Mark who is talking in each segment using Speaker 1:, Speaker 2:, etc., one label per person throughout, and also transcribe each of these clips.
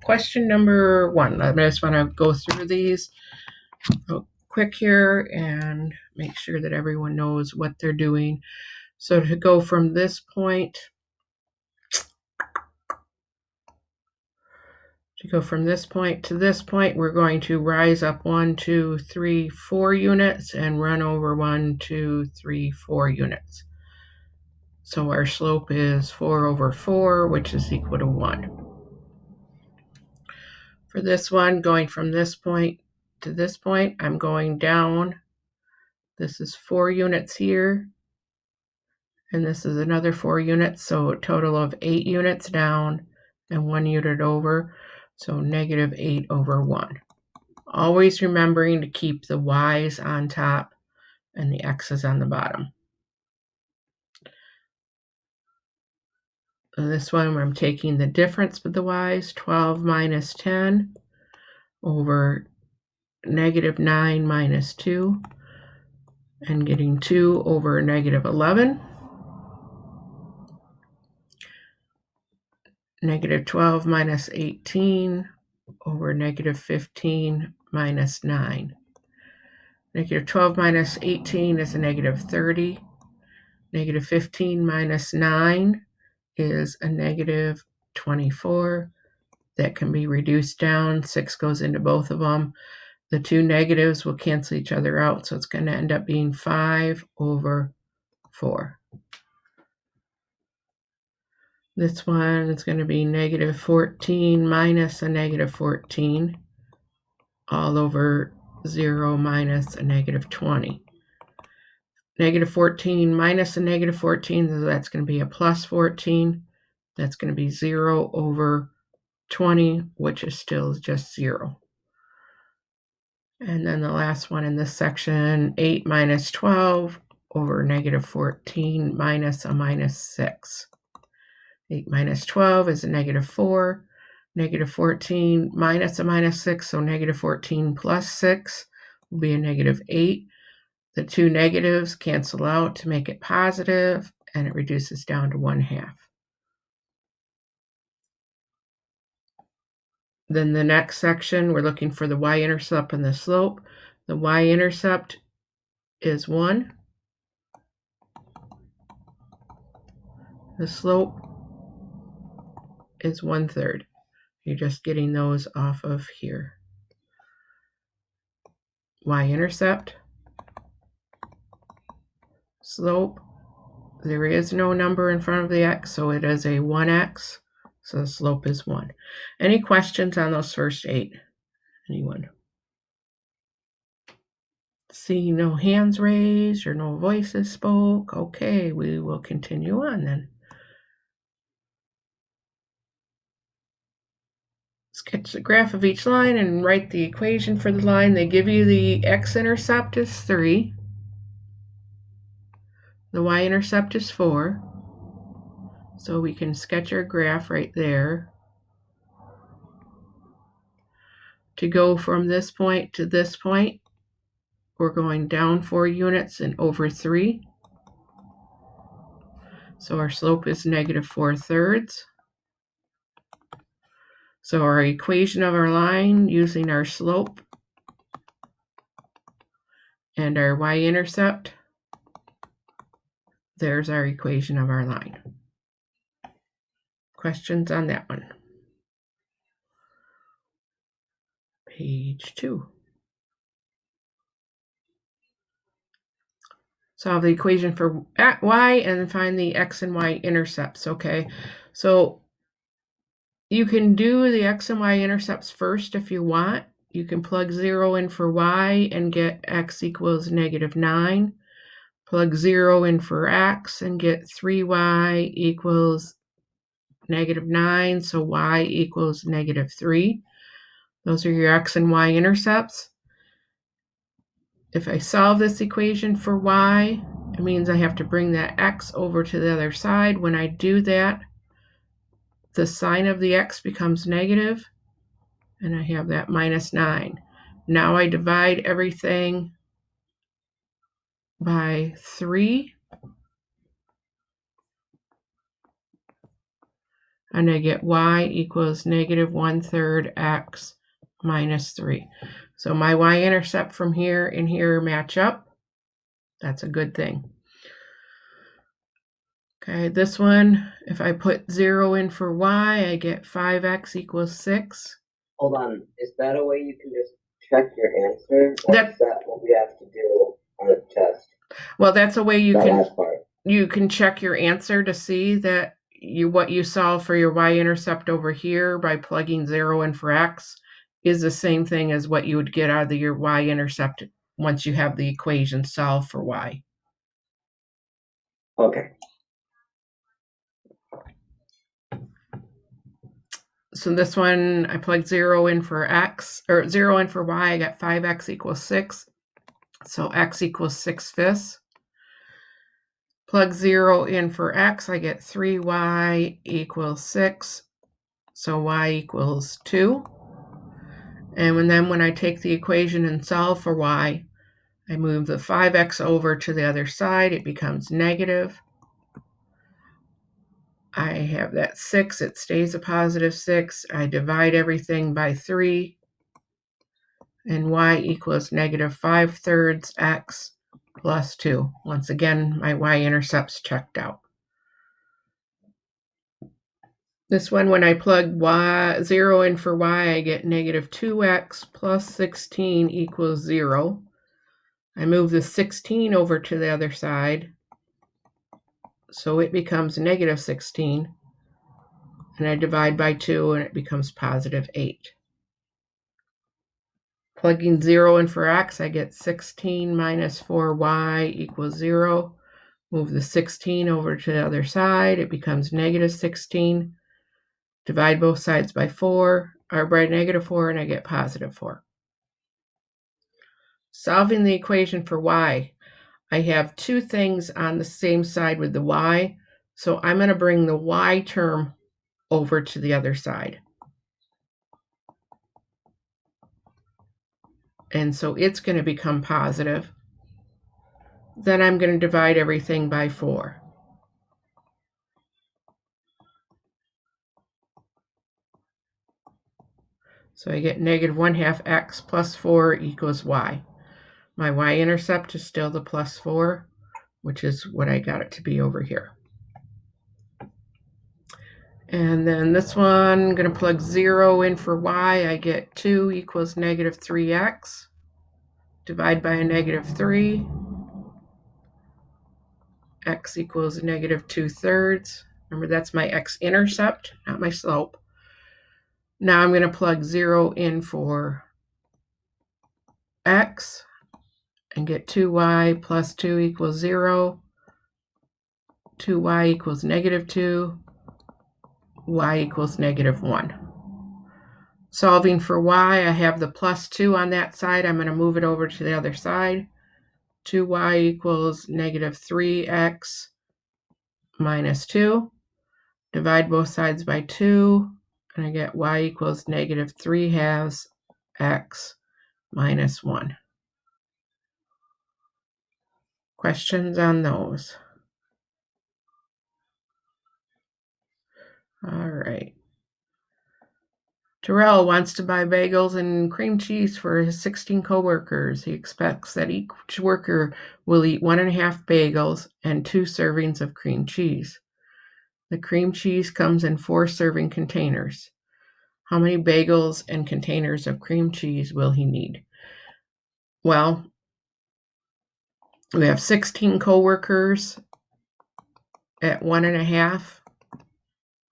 Speaker 1: question number 1. I just want to go through these real quick here and make sure that everyone knows what they're doing. So to go from this point to this point, we're going to rise up 1, 2, 3, 4 units and run over 1, 2, 3, 4 units. So our slope is 4 over 4, which is equal to 1. For this one, going from this point to this point, I'm going down. This is 4 units here, and this is another 4 units, so a total of 8 units down and 1 unit over, so negative 8 over 1. Always remembering to keep the y's on top and the x's on the bottom. So this one, I'm taking the difference with the y's, 12 minus 10 over negative 9 minus 2, and getting 2 over negative 11. Negative 12 minus 18 over negative 15 minus 9. Negative 12 minus 18 is a negative 30. Negative 15 minus 9 is a negative 24. That can be reduced down. 6 goes into both of them. The two negatives will cancel each other out, so it's going to end up being 5 over 4. This one is going to be negative 14 minus a negative 14, all over 0 minus a negative 20. Negative 14 minus a negative 14, so that's going to be a plus 14. That's going to be 0 over 20, which is still just 0. And then the last one in this section, 8 minus 12 over negative 14 minus a minus 6. 8 minus 12 is a negative 4. Negative 14 minus a minus 6, so negative 14 plus 6 will be a negative 8. The two negatives cancel out to make it positive, and it reduces down to 1/2. Then the next section, we're looking for the y-intercept and the slope. The y-intercept is 1. The slope is 1/3. You're just getting those off of here. Y-intercept, slope, there is no number in front of the x, so it is a 1x, so the slope is 1. Any questions on those first 8? Anyone? See no hands raised or no voices spoke. Okay, we will continue on then. Sketch the graph of each line and write the equation for the line. They give you the x-intercept is 3. The y-intercept is 4. So we can sketch our graph right there. To go from this point to this point, we're going down 4 units and over 3. So our slope is negative 4/3. So our equation of our line using our slope and our y-intercept, there's our equation of our line. Questions on that one? Page 2. Solve the equation for y and find the x and y intercepts, okay? So you can do the x and y intercepts first if you want. You can plug 0 in for y and get x equals negative 9. Plug 0 in for x and get 3y equals negative 9, so y equals negative 3. Those are your x and y intercepts. If I solve this equation for y, it means I have to bring that x over to the other side. When I do that, the sign of the x becomes negative, and I have that minus 9. Now I divide everything by 3, and I get y equals negative 1/3 x minus 3. So my y-intercept from here and here match up. That's a good thing. Okay, this one, if I put 0 in for y, I get 5x equals 6.
Speaker 2: Hold on, is that a way you can just check your answer? Or is that what we have to do on the test?
Speaker 1: Well, that's a way
Speaker 2: That last part.
Speaker 1: you can check your answer to see that what you solve for your y-intercept over here by plugging 0 in for x is the same thing as what you would get out of your y-intercept once you have the equation solved for y.
Speaker 2: Okay.
Speaker 1: So this one, I plugged 0 in for x, or 0 in for y, I got 5x equals 6. So x equals 6/5. Plug 0 in for x, I get 3y equals 6. So y equals 2. And then when I take the equation and solve for y, I move the 5x over to the other side. It becomes negative. I have that 6. It stays a positive 6. I divide everything by 3. And y equals negative 5/3 x plus 2. Once again, my y-intercept's checked out. This one, when I plug 0 in for y, I get negative 2x plus 16 equals 0. I move the 16 over to the other side, so it becomes negative 16. And I divide by 2, and it becomes positive 8. Plugging 0 in for x, I get 16 minus 4y equals 0. Move the 16 over to the other side, it becomes negative 16. Divide both sides by 4, or by negative 4, and I get positive 4. Solving the equation for y, I have two things on the same side with the y, so I'm going to bring the y term over to the other side. And so it's going to become positive. Then I'm going to divide everything by 4. So I get negative 1/2 x plus 4 equals y. My y-intercept is still the plus 4, which is what I got it to be over here. And then this one, I'm going to plug 0 in for y. I get 2 equals negative 3x. Divide by a negative 3. X equals negative 2/3. Remember, that's my x-intercept, not my slope. Now I'm going to plug 0 in for x and get 2y plus 2 equals 0. 2y equals negative 2. Y equals negative 1. Solving for y, I have the plus 2 on that side. I'm going to move it over to the other side. 2y equals negative 3x minus 2. Divide both sides by 2, and I get y equals negative 3/2 x minus 1. Questions on those? All right. Terrell wants to buy bagels and cream cheese for his 16 coworkers. He expects that each worker will eat 1.5 bagels and 2 servings of cream cheese. The cream cheese comes in 4 serving containers. How many bagels and containers of cream cheese will he need? Well, we have 16 coworkers at 1.5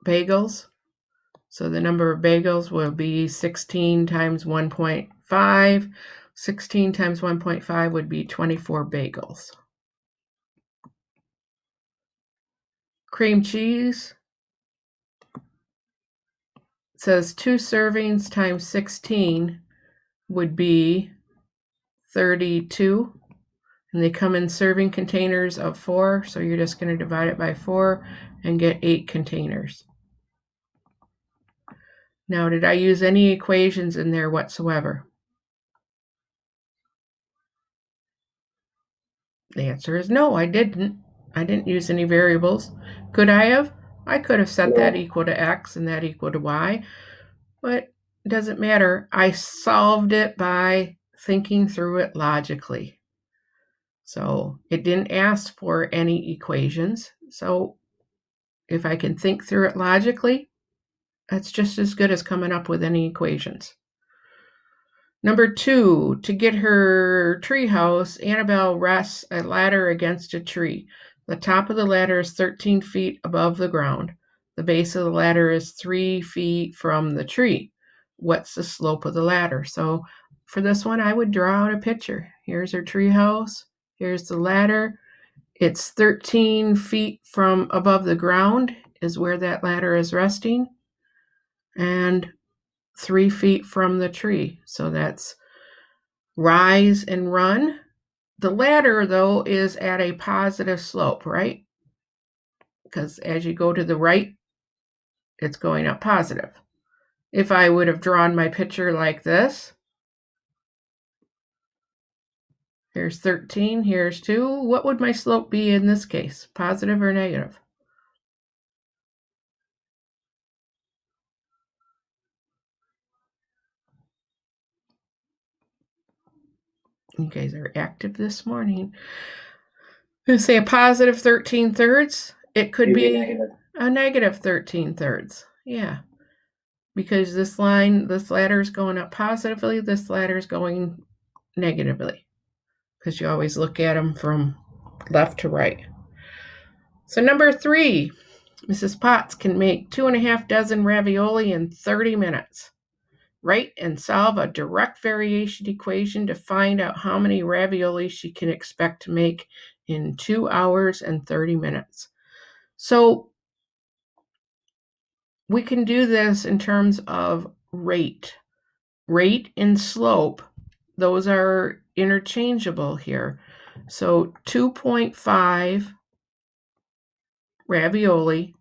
Speaker 1: bagels. So the number of bagels will be 16 times 1.5. 16 times 1.5 would be 24 bagels. Cream cheese, it says 2 servings times 16 would be 32. And they come in serving containers of 4, so you're just going to divide it by 4 and get 8 containers. Now, did I use any equations in there whatsoever? The answer is no, I didn't. I didn't use any variables. Could I have? I could have set that equal to X and that equal to Y, but it doesn't matter. I solved it by thinking through it logically. So it didn't ask for any equations. So if I can think through it logically, that's just as good as coming up with any equations. Number 2, to get her treehouse, Annabelle rests a ladder against a tree. The top of the ladder is 13 feet above the ground. The base of the ladder is 3 feet from the tree. What's the slope of the ladder? So for this one, I would draw out a picture. Here's her treehouse. Here's the ladder. It's 13 feet from above the ground is where that ladder is resting. And 3 feet from the tree. So that's rise and run. The ladder, though, is at a positive slope, right? Because as you go to the right, it's going up positive. If I would have drawn my picture like this, here's 13, here's 2, what would my slope be in this case? Positive or negative? You guys are active this morning. Let's say a positive 13 thirds. It could be a negative 13 thirds. Yeah. Because this ladder is going up positively, this ladder is going negatively. Because you always look at them from left to right. So number 3, Mrs. Potts can make 2.5 dozen ravioli in 30 minutes. Write and solve a direct variation equation to find out how many ravioli she can expect to make in 2 hours and 30 minutes. So we can do this in terms of rate. Rate and slope, those are interchangeable here. So 2.5 ravioli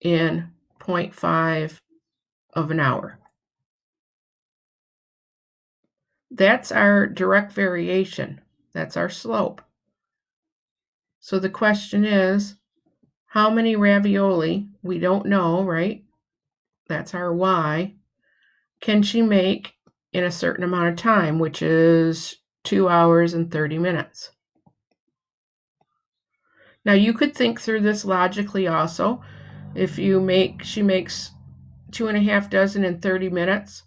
Speaker 1: in 0.5 of an hour. That's our direct variation. That's our slope. So the question is, how many ravioli, we don't know, right? That's our Y, can she make in a certain amount of time, which is 2 hours and 30 minutes. Now you could think through this logically also. If she makes 2.5 dozen in 30 minutes,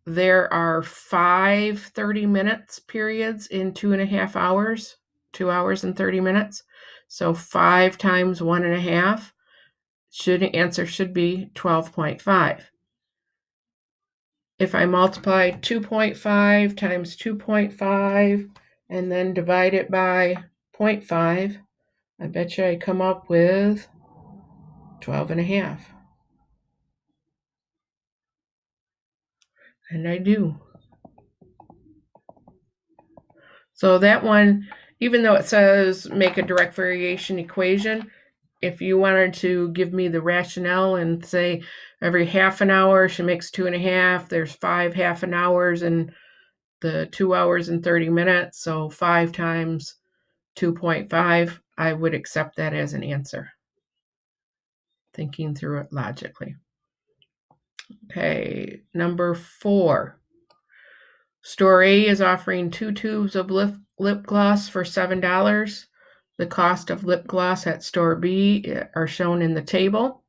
Speaker 1: there are 5 30 minutes periods in 2.5 hours, 2 hours and 30 minutes. So 5 times 1.5, answer should be 12.5. If I multiply 2.5 times 2.5 and then divide it by 0.5, I bet you I come up with 12.5. And I do. So that one, even though it says make a direct variation equation, if you wanted to give me the rationale and say every half an hour she makes 2.5, there's 5 half an hours in the 2 hours and 30 minutes, so 5 times 2.5, I would accept that as an answer. Thinking through it logically. Okay, number 4. Store A is offering 2 tubes of lip gloss for $7. The cost of lip gloss at Store B are shown in the table.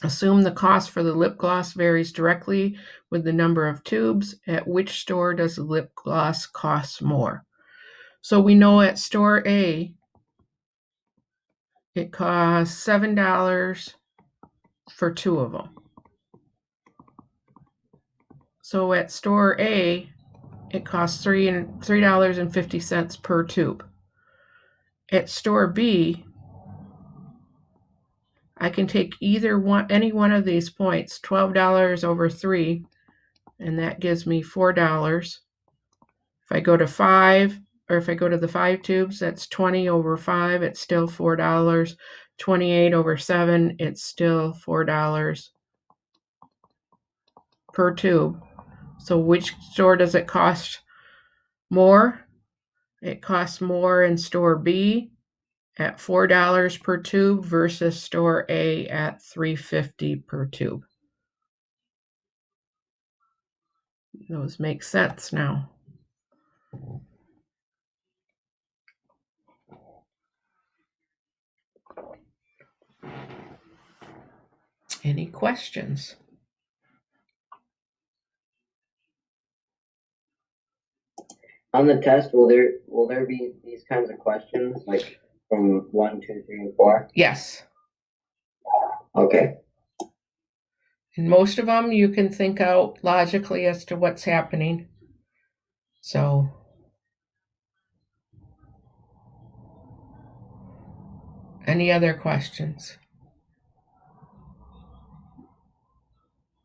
Speaker 1: Assume the cost for the lip gloss varies directly with the number of tubes. At which store does the lip gloss cost more? So we know at Store A, it costs $7 for 2 of them. So at Store A, it costs $3.50 per tube. At Store B, I can take any one of these points, $12 over 3, and that gives me $4. If I go to 5, or if I go to the 5 tubes, that's 20 over 5, it's still $4. 28 over 7, it's still $4 per tube. So which store does it cost more? It costs more in Store B, at $4 per tube versus store A at $3.50 per tube. Those make sense now. Any questions?
Speaker 2: On the test, will there be these kinds of questions, like from 1, 2, 3, and 4?
Speaker 1: Yes.
Speaker 2: Okay.
Speaker 1: And most of them you can think out logically as to what's happening. So any other questions?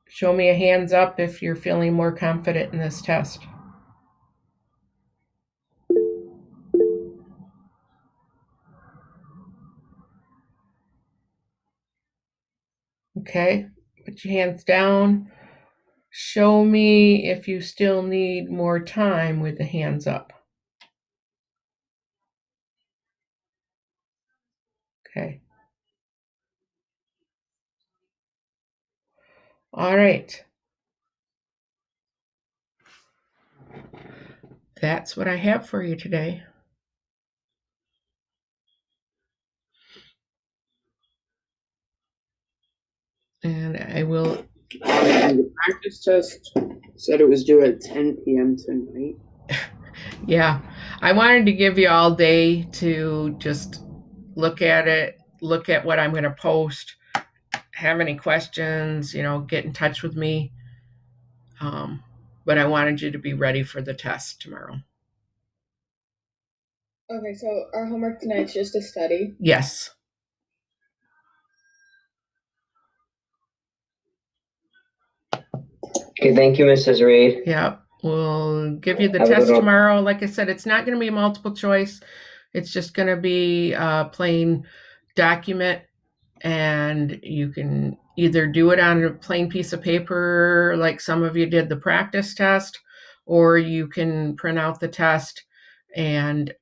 Speaker 1: Show me a hands up if you're feeling more confident in this test. Okay, put your hands down. Show me if you still need more time with the hands up. Okay. All right. That's what I have for you today. And I will.
Speaker 3: The practice test said it was due at 10 p.m. tonight.
Speaker 1: Yeah, I wanted to give you all day to just look at it, look at what I'm going to post, have any questions, get in touch with me. But I wanted you to be ready for the test tomorrow.
Speaker 4: Okay, so our homework tonight's just a study.
Speaker 1: Yes.
Speaker 2: Okay, thank you, Mrs. Reed.
Speaker 1: Yeah, we'll give you the
Speaker 2: Have a
Speaker 1: test
Speaker 2: good one.
Speaker 1: tomorrow. Like I said, it's not going to be a multiple choice. It's just going to be a plain document, and you can either do it on a plain piece of paper like some of you did the practice test, or you can print out the test and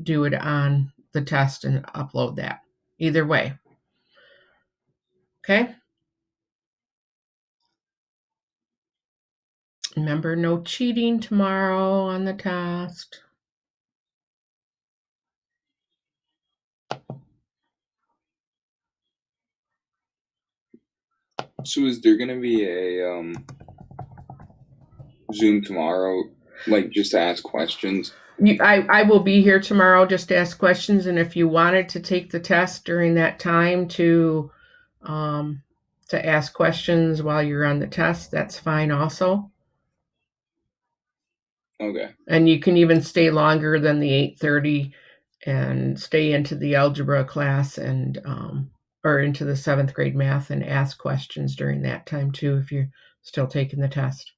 Speaker 1: do it on the test and upload that. Either way. Okay? Remember, no cheating tomorrow on the test.
Speaker 5: So is there gonna be a Zoom tomorrow, like just to ask questions?
Speaker 1: I will be here tomorrow just to ask questions, and if you wanted to take the test during that time to ask questions while you're on the test, that's fine also.
Speaker 5: Okay.
Speaker 1: And you can even stay longer than the 8:30 and stay into the algebra class and or into the 7th grade math and ask questions during that time too if you're still taking the test.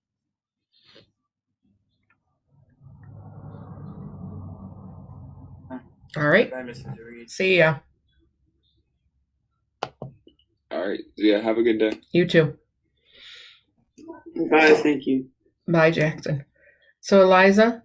Speaker 1: All right.
Speaker 6: Bye, Mrs. Reed.
Speaker 1: See ya.
Speaker 5: All right. Yeah. Have a good day.
Speaker 1: You too.
Speaker 3: Bye, thank you.
Speaker 1: Bye, Jackson. So, Eliza,